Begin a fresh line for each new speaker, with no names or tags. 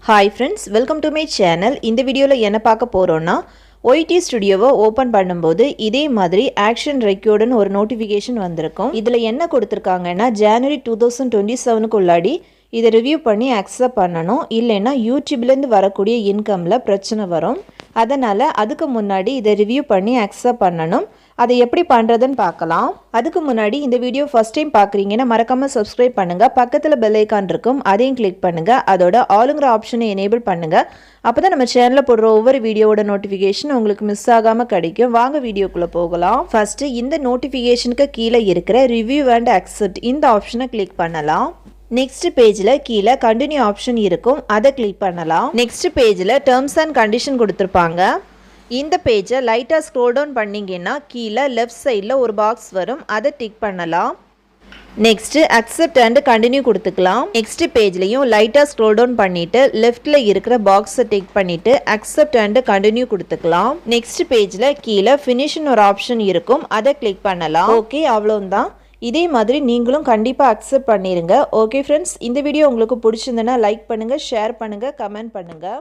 Hi friends, welcome to my channel. இந்த வீடியோல என்ன பார்க்க போறோம்னா OIT ஸ்டுடியோவை ஓபன் பண்ணும்போது இதே மாதிரி ஆக்ஷன் ரெக்கார்டுன்னு ஒரு நோட்டிஃபிகேஷன் வந்திருக்கும். இதுல என்ன கொடுத்திருக்காங்கன்னா January 2027 க்குள்ளாடி இதை ரிவ்யூ பண்ணி அக்செப்ட் பண்ணணும். இல்லைன்னா யூடியூப்லேருந்து வரக்கூடிய இன்கம்ல பிரச்சனை வரும். அதனால அதுக்கு முன்னாடி இதை ரிவ்யூ பண்ணி அக்செப்ட் பண்ணணும். அதை எப்படி பண்ணுறதுன்னு பார்க்கலாம். அதுக்கு முன்னாடி இந்த வீடியோ ஃபர்ஸ்ட் டைம் பார்க்குறீங்கன்னா மறக்காமல் சப்ஸ்கிரைப் பண்ணுங்கள். பக்கத்தில் பெல் ஐக்கான் இருக்கும், அதையும் கிளிக் பண்ணுங்கள். அதோட ஆளுங்கிற ஆப்ஷனை எனேபிள் பண்ணுங்கள். அப்போ தான் நம்ம சேனலில் போடுற ஒவ்வொரு வீடியோவோட நோட்டிஃபிகேஷன் உங்களுக்கு மிஸ் ஆகாமல் கிடைக்கும். வாங்க வீடியோக்குள்ளே போகலாம். ஃபஸ்ட்டு இந்த நோட்டிஃபிகேஷனுக்கு கீழே இருக்கிற ரிவ்யூ அண்ட் அக்செப்ட் இந்த ஆப்ஷனை கிளிக் பண்ணலாம். நெக்ஸ்ட் பேஜில் கீழே கண்டினியூ ஆப்ஷன் இருக்கும், அதை கிளிக் பண்ணலாம். நெக்ஸ்ட் பேஜில் டேர்ம்ஸ் அண்ட் கண்டிஷன் கொடுத்துருப்பாங்க. இந்த பேஜை லைட்டாக ஸ்க்ரோல் டவுன் பண்ணிங்கன்னா கீழே லெஃப்ட் சைடில் ஒரு பாக்ஸ் வரும், அதை டிக் பண்ணலாம். நெக்ஸ்ட்டு அக்செப்ட் அண்ட் கண்டினியூ கொடுத்துக்கலாம். நெக்ஸ்ட் பேஜ்லையும் லைட்டாக ஸ்க்ரோல் டவுன் பண்ணிவிட்டு லெஃப்ட்டில் இருக்கிற பாக்ஸை டிக் பண்ணிவிட்டு அக்செப்ட் அண்ட் கண்டினியூ கொடுத்துக்கலாம். நெக்ஸ்ட் பேஜில் கீழே ஃபினிஷ்னு ஒரு ஆப்ஷன் இருக்கும், அதை கிளிக் பண்ணலாம். ஓகே, அவ்வளோதான். இதே மாதிரி நீங்களும் கண்டிப்பாக அக்செப்ட் பண்ணிடுங்க. ஓகே ஃப்ரெண்ட்ஸ், இந்த வீடியோ உங்களுக்கு பிடிச்சிருந்ததுன்னா லைக் பண்ணுங்கள், ஷேர் பண்ணுங்கள், கமெண்ட் பண்ணுங்கள்.